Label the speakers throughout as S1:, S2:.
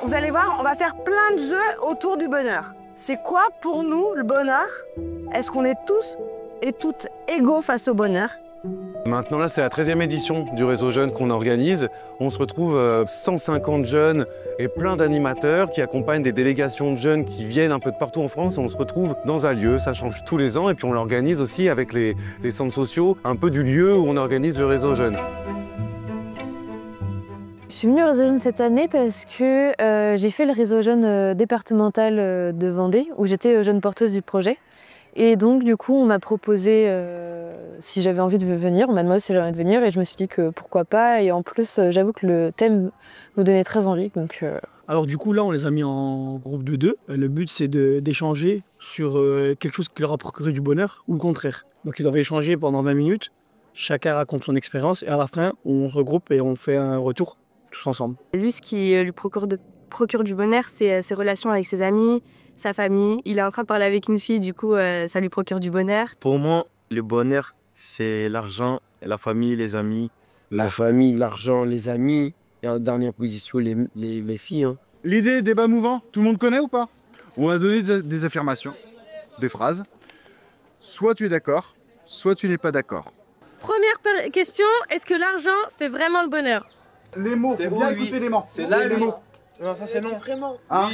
S1: Vous allez voir, on va faire plein de jeux autour du bonheur. C'est quoi pour nous le bonheur? Est-ce qu'on est tous et toutes égaux face au bonheur?
S2: Maintenant, là, c'est la 13e édition du Réseau Jeunes qu'on organise. On se retrouve 150 jeunes et plein d'animateurs qui accompagnent des délégations de jeunes qui viennent un peu de partout en France. On se retrouve dans un lieu, ça change tous les ans. Et puis on l'organise aussi avec les centres sociaux, un peu du lieu où on organise le Réseau Jeunes.
S3: Je suis venue au Réseau Jeunes cette année parce que j'ai fait le Réseau Jeunes départemental de Vendée, où j'étais jeune porteuse du projet. Et donc, du coup, on m'a proposé si j'avais envie de venir, on m'a demandé si j'avais envie de venir, et je me suis dit que pourquoi pas. Et en plus, j'avoue que le thème me donnait très envie. Donc,
S4: Alors du coup, là, on les a mis en groupe de 2. Le but, c'est d'échanger sur quelque chose qui leur a procuré du bonheur ou le contraire. Donc, ils doivent échanger pendant 20 minutes. Chacun raconte son expérience et à la fin, on se regroupe et on fait un retour tous ensemble.
S5: Lui, ce qui lui procure du bonheur, c'est ses relations avec ses amis, sa famille. Il est en train de parler avec une fille, du coup, ça lui procure du bonheur.
S6: Pour moi, le bonheur, c'est l'argent, la famille, les amis.
S7: La famille, l'argent, les amis. Et en dernière position, les filles. Hein.
S8: L'idée débat mouvant, tout le monde connaît ou pas? On va donner des affirmations, des phrases. Soit tu es d'accord, soit tu n'es pas d'accord.
S9: Première question, est-ce que l'argent fait vraiment le bonheur?
S8: Les mots, faut bien écouter les mots.
S7: C'est là
S8: les mots.
S7: Non, ça c'est non.
S9: Vraiment.
S8: Hein?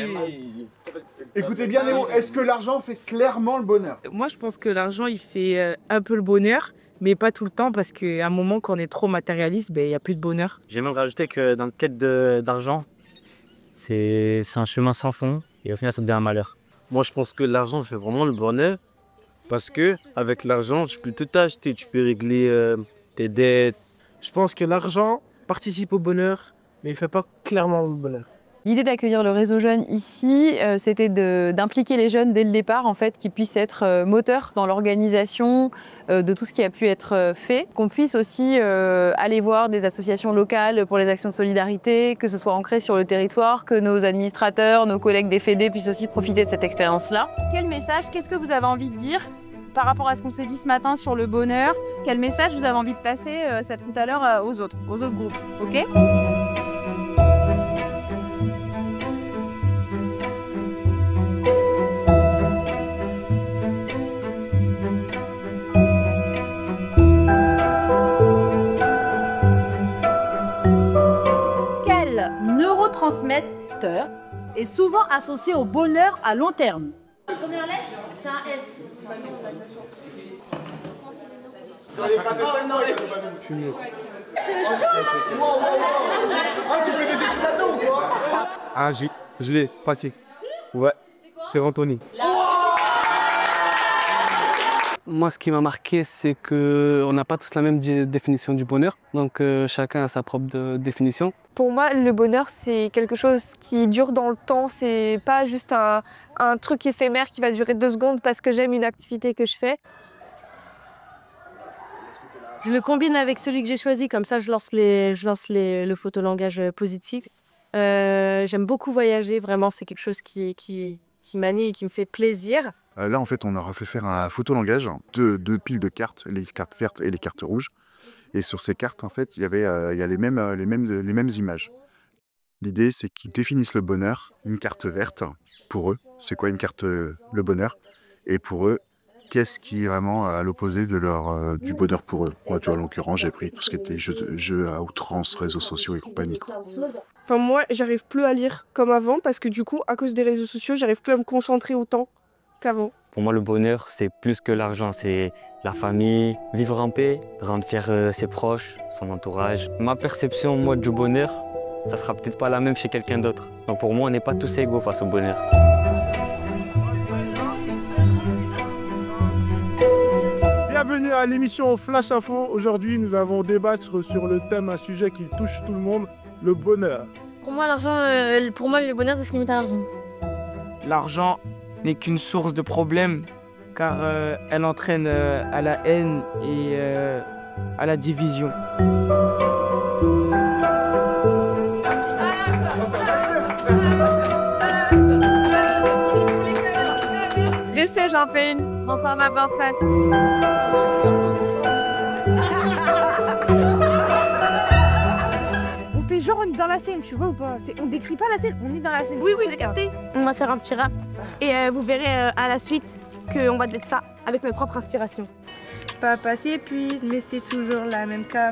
S8: Écoutez bien les mots. Est-ce que l'argent fait clairement le bonheur?
S10: Moi, je pense que l'argent, il fait un peu le bonheur, mais pas tout le temps, parce qu'à un moment, quand on est trop matérialiste, il n'y a plus de bonheur.
S11: J'ai même rajouté que dans le quête d'argent, c'est un chemin sans fond, et au final, ça devient un malheur.
S7: Moi, je pense que l'argent fait vraiment le bonheur, parce que avec l'argent, tu peux tout acheter, tu peux régler tes dettes.
S4: Je pense que l'argent participe au bonheur, mais il ne fait pas clairement le bonheur.
S3: l'idée d'accueillir le Réseau Jeunes ici, c'était d'impliquer les jeunes dès le départ, en fait, qu'ils puissent être moteurs dans l'organisation de tout ce qui a pu être fait. Qu'on puisse aussi aller voir des associations locales pour les actions de solidarité, que ce soit ancré sur le territoire, que nos administrateurs, nos collègues des fédés puissent aussi profiter de cette expérience-là.
S12: Quel message, qu'est-ce que vous avez envie de dire par rapport à ce qu'on s'est dit ce matin sur le bonheur? Quel message vous avez envie de passer tout à l'heure aux autres groupes, ok?
S13: Quel neurotransmetteur est souvent associé au bonheur à long terme?
S12: La première lettre, c'est un S.
S8: Ah, tu fais des études là-dedans ou quoi?
S2: Ah, je l'ai, pratique. Ouais, c'est Anthony.
S14: Moi, ce qui m'a marqué, c'est qu'on n'a pas tous la même définition du bonheur. Donc, chacun a sa propre définition.
S5: Pour moi, le bonheur, c'est quelque chose qui dure dans le temps. C'est pas juste un truc éphémère qui va durer 2 secondes parce que j'aime une activité que je fais.
S9: Je le combine avec celui que j'ai choisi, comme ça je lance le photolangage positif. J'aime beaucoup voyager, vraiment, c'est quelque chose qui m'anime et qui me fait plaisir.
S8: Là, en fait, on aura fait faire un photolangage, deux piles de cartes, les cartes vertes et les cartes rouges. Et sur ces cartes, en fait, il y a les mêmes images. L'idée, c'est qu'ils définissent le bonheur. Une carte verte, pour eux, c'est quoi une carte le bonheur? Et pour eux, qu'est-ce qui est vraiment à l'opposé de du bonheur pour eux? Moi, tu vois, en l'occurrence, j'ai pris tout ce qui était jeux à outrance, réseaux sociaux et compagnie, quoi.
S9: Enfin, moi, j'arrive plus à lire comme avant parce que du coup, à cause des réseaux sociaux, j'arrive plus à me concentrer autant qu'avant.
S11: Pour moi, le bonheur, c'est plus que l'argent. C'est la famille, vivre en paix, rendre fier ses proches, son entourage. Ma perception, moi, du bonheur, ça sera peut-être pas la même chez quelqu'un d'autre. Donc pour moi, on n'est pas tous égaux face au bonheur.
S4: Bienvenue à l'émission Flash Info. Aujourd'hui, nous allons débattre sur le thème, un sujet qui touche tout le monde, le bonheur.
S9: Pour moi, le bonheur, ça se limite à l'argent.
S10: L'argent n'est qu'une source de problème, car elle entraîne à la haine et à la division.
S5: J'essaie, j'en fais une. Mon père m'a pas fait.
S9: On fait
S12: genre on est dans la scène, tu vois ou pas? On décrit pas la scène, on est dans la scène.
S9: Oui, oui, les capté. On va faire un petit rap et vous verrez à la suite qu'on va dire ça avec notre propre inspiration.
S12: Papa s'épuise, mais c'est toujours la même cam.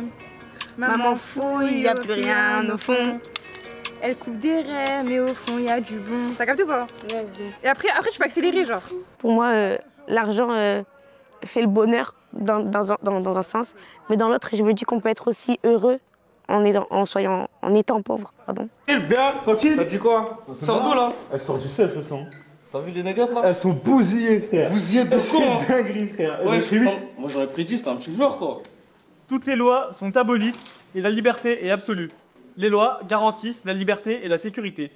S9: Maman fouille, y a plus rien au fond.
S12: Elle coupe des raies, mais au fond y a du bon. T'as capté ou pas?
S9: Vas-y.
S12: Et après tu peux accélérer genre.
S9: Pour moi, l'argent fait le bonheur dans un sens, mais dans l'autre, je me dis qu'on peut être aussi heureux en étant pauvre. Pardon.
S15: Bien, continue. Ça dit quoi? Sors d'où là? Elle sort du self, elles sont. T'as vu les négats là? Elles sont bousillées, frère. Bousillées de quoi? C'est dinguerie, frère.
S16: Ouais, moi j'aurais prédit, c'était un petit joueur, toi.
S17: Toutes les lois sont abolies et la liberté est absolue. Les lois garantissent la liberté et la sécurité.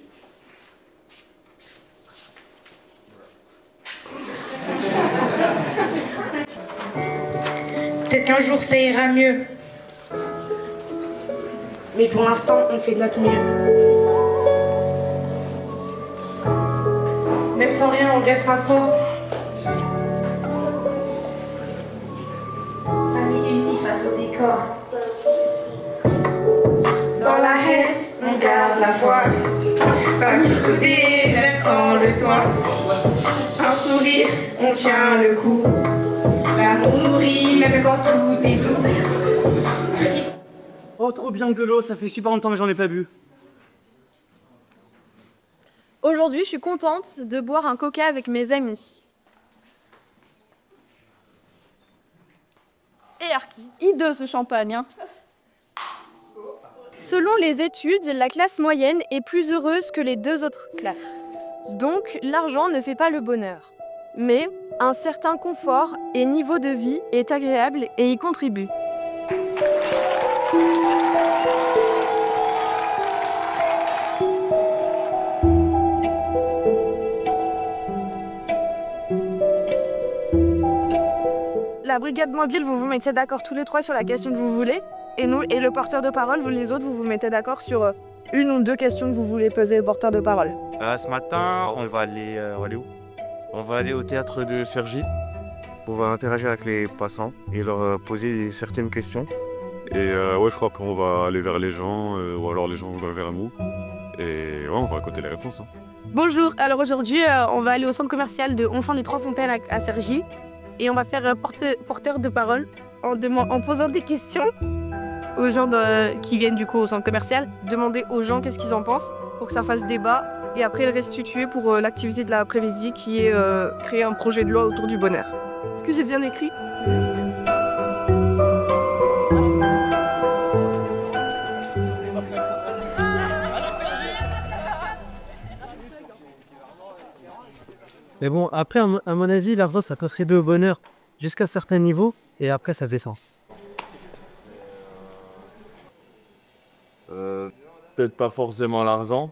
S18: Peut-être qu'un jour ça ira mieux.
S9: Mais pour l'instant, on fait de notre mieux.
S18: Même sans rien, on restera fort. Famille unie face au décor. Dans la haine, on garde la foi. Famille soudée, même sans le toit. Un sourire, on tient le coup. L'amour nourrit, même quand tout est doux.
S17: Oh, trop bien que l'eau, ça fait super longtemps que j'en ai pas bu.
S5: Aujourd'hui, je suis contente de boire un coca avec mes amis. Et Arki, hideux ce champagne, hein. Selon les études, la classe moyenne est plus heureuse que les deux autres classes. Donc, l'argent ne fait pas le bonheur. Mais un certain confort et niveau de vie est agréable et y contribue.
S1: La brigade mobile, vous vous mettez d'accord tous les trois sur la question que vous voulez. Et nous, et le porteur de parole, vous les autres, vous vous mettez d'accord sur une ou deux questions que vous voulez poser au porteur de parole.
S6: Ce matin, on va aller où? On va aller au théâtre de Cergy pour interagir avec les passants et leur poser certaines questions.
S2: Et ouais, je crois qu'on va aller vers les gens, ou alors les gens vont vers nous. Et ouais, on va récolter les réponses. Hein.
S9: Bonjour, alors aujourd'hui, on va aller au centre commercial de Honfleur des Trois Fontaines à Cergy. Et on va faire porteur de parole en posant des questions aux gens qui viennent du coup au centre commercial. Demander aux gens qu'est-ce qu'ils en pensent pour que ça fasse débat. Et après le restituer pour l'activité de l'après-midi qui est créer un projet de loi autour du bonheur. Est-ce que j'ai bien écrit?
S19: Mais bon, après, à mon avis, l'argent, ça contribue au bonheur jusqu'à certains niveaux, et après, ça descend.
S15: Peut-être pas forcément l'argent.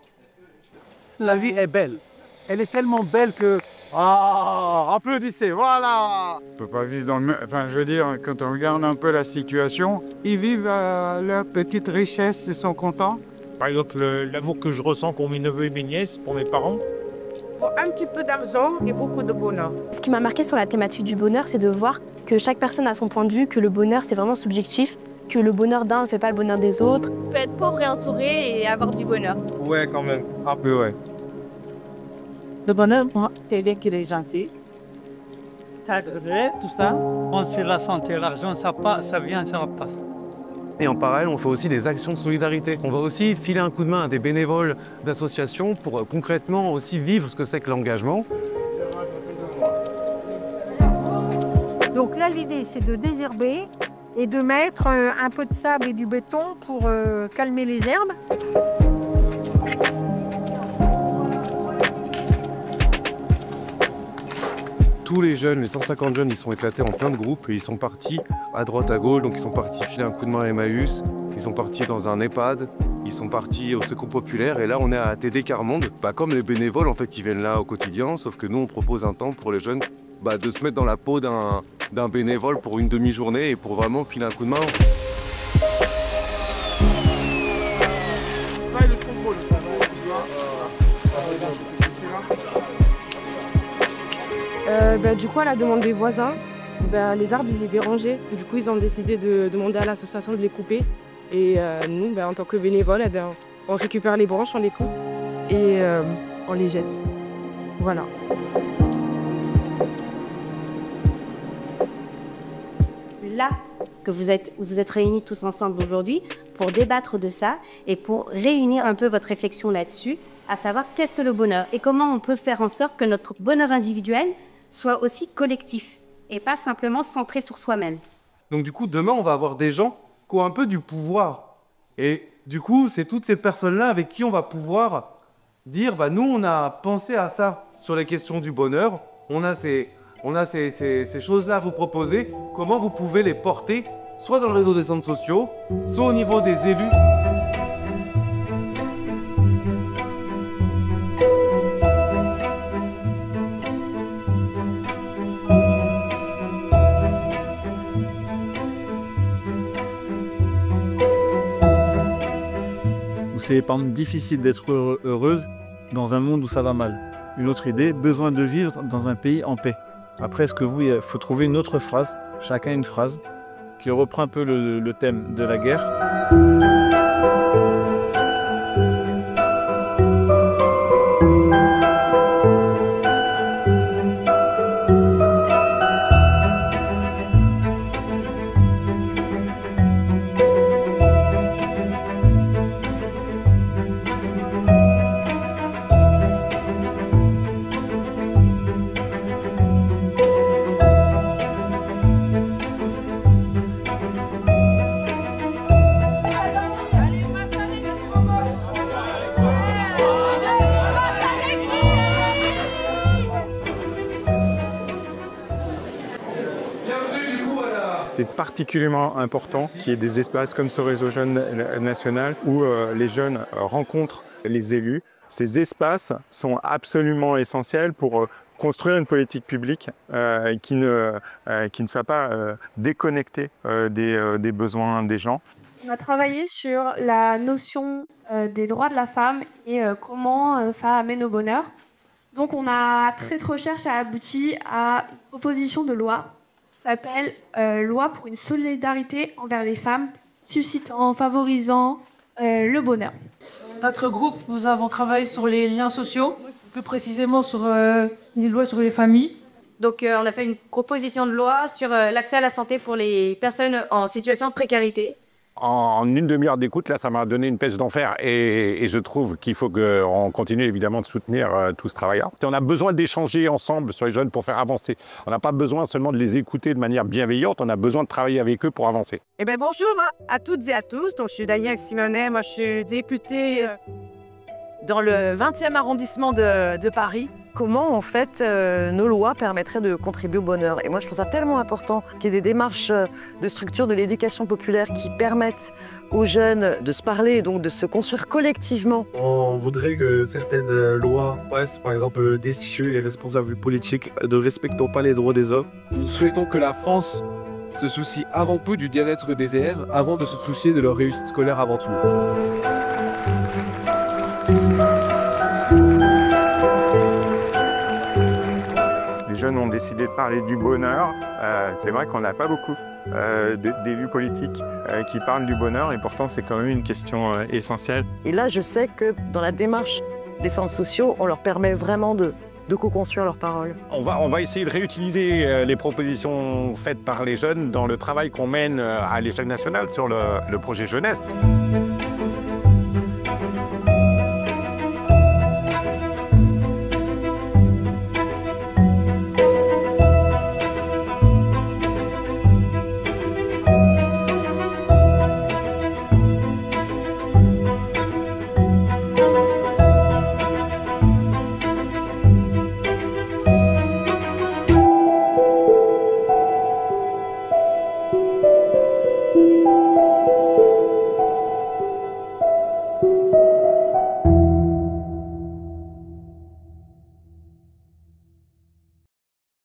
S20: La vie est belle. Elle est tellement belle que... Ah, applaudissez, voilà.
S8: On peut pas vivre dans le même... Enfin, je veux dire, quand on regarde un peu la situation, ils vivent leur petite richesse, ils sont contents.
S21: Par exemple, l'amour que je ressens pour mes neveux et mes nièces, pour mes parents.
S22: Un petit peu d'argent et beaucoup de bonheur.
S9: Ce qui m'a marqué sur la thématique du bonheur, c'est de voir que chaque personne a son point de vue, que le bonheur, c'est vraiment subjectif, que le bonheur d'un ne fait pas le bonheur des autres.
S5: On peut être pauvre et entouré et avoir du bonheur.
S15: Ouais, quand même. Un peu, ouais.
S13: Le bonheur, moi, c'est bien qu'il est gentil. T'as tout ça.
S23: Quand c'est la santé, l'argent, ça passe, ça vient, ça passe.
S2: Et en parallèle, on fait aussi des actions de solidarité. On va aussi filer un coup de main à des bénévoles d'associations pour concrètement aussi vivre ce que c'est que l'engagement.
S24: Donc là, l'idée, c'est de désherber et de mettre un peu de sable et du béton pour calmer les herbes.
S2: Tous les jeunes, les 150 jeunes, ils sont éclatés en plein de groupes et ils sont partis à droite, à gauche. Donc ils sont partis filer un coup de main à Emmaüs, ils sont partis dans un EHPAD, ils sont partis au Secours Populaire et là on est à TD Carmonde. Comme les bénévoles en fait qui viennent là au quotidien, sauf que nous on propose un temps pour les jeunes de se mettre dans la peau d'un bénévole pour une demi-journée et pour vraiment filer un coup de main.
S9: Du coup, à la demande des voisins, les arbres, ils les rangés. Du coup, ils ont décidé de demander à l'association de les couper
S3: Et nous, en tant que bénévoles, on récupère les branches, on les coupe et on les jette. Voilà.
S7: Là que vous êtes réunis tous ensemble aujourd'hui pour débattre de ça et pour réunir un peu votre réflexion là-dessus, à savoir qu'est-ce que le bonheur et comment on peut faire en sorte que notre bonheur individuel soit aussi collectif et pas simplement centré sur soi-même.
S2: Donc du coup, demain, on va avoir des gens qui ont un peu du pouvoir. Et du coup, c'est toutes ces personnes-là avec qui on va pouvoir dire, nous, on a pensé à ça sur les questions du bonheur. On a ces choses-là à vous proposer. Comment vous pouvez les porter, soit dans le réseau des centres sociaux, soit au niveau des élus.
S11: C'est par exemple difficile d'être heureuse dans un monde où ça va mal. Une autre idée, besoin de vivre dans un pays en paix. Après, il faut trouver une autre phrase, chacun une phrase, qui reprend un peu le thème de la guerre.
S14: C'est particulièrement important qu'il y ait des espaces comme ce réseau jeune national où les jeunes rencontrent les élus. Ces espaces sont absolument essentiels pour construire une politique publique qui ne soit pas déconnectée des besoins des gens.
S5: On a travaillé sur la notion des droits de la femme et comment ça amène au bonheur. Donc cette recherche a abouti à une proposition de loi qui s'appelle Loi pour une solidarité envers les femmes, suscitant, favorisant le bonheur.
S25: Notre groupe, nous avons travaillé sur les liens sociaux, plus précisément sur les lois sur les familles.
S26: Donc on a fait une proposition de loi sur l'accès à la santé pour les personnes en situation de précarité.
S27: En une demi-heure d'écoute, là, ça m'a donné une pêche d'enfer et je trouve qu'il faut qu'on continue évidemment de soutenir tout ce travail-là. On a besoin d'échanger ensemble sur les jeunes pour faire avancer. On n'a pas besoin seulement de les écouter de manière bienveillante, on a besoin de travailler avec eux pour avancer.
S28: Bonjour à toutes et à tous. Donc, je suis Danielle Simonet, moi je suis députée dans le 20e arrondissement de Paris.
S29: Comment en fait nos lois permettraient de contribuer au bonheur. Et moi je trouve ça tellement important qu'il y ait des démarches de structure de l'éducation populaire qui permettent aux jeunes de se parler et donc de se construire collectivement.
S30: On voudrait que certaines lois passent, par exemple destituer les responsables politiques ne respectant pas les droits des hommes.
S31: Nous souhaitons que la France se soucie avant tout du bien-être des élèves avant de se soucier de leur réussite scolaire avant tout.
S14: Les jeunes ont décidé de parler du bonheur. C'est vrai qu'on n'a pas beaucoup d'élus politiques qui parlent du bonheur et pourtant c'est quand même une question essentielle.
S29: Et là, je sais que dans la démarche des centres sociaux, on leur permet vraiment de co-construire leurs paroles.
S27: On va essayer de réutiliser les propositions faites par les jeunes dans le travail qu'on mène à l'échelle nationale sur le projet jeunesse.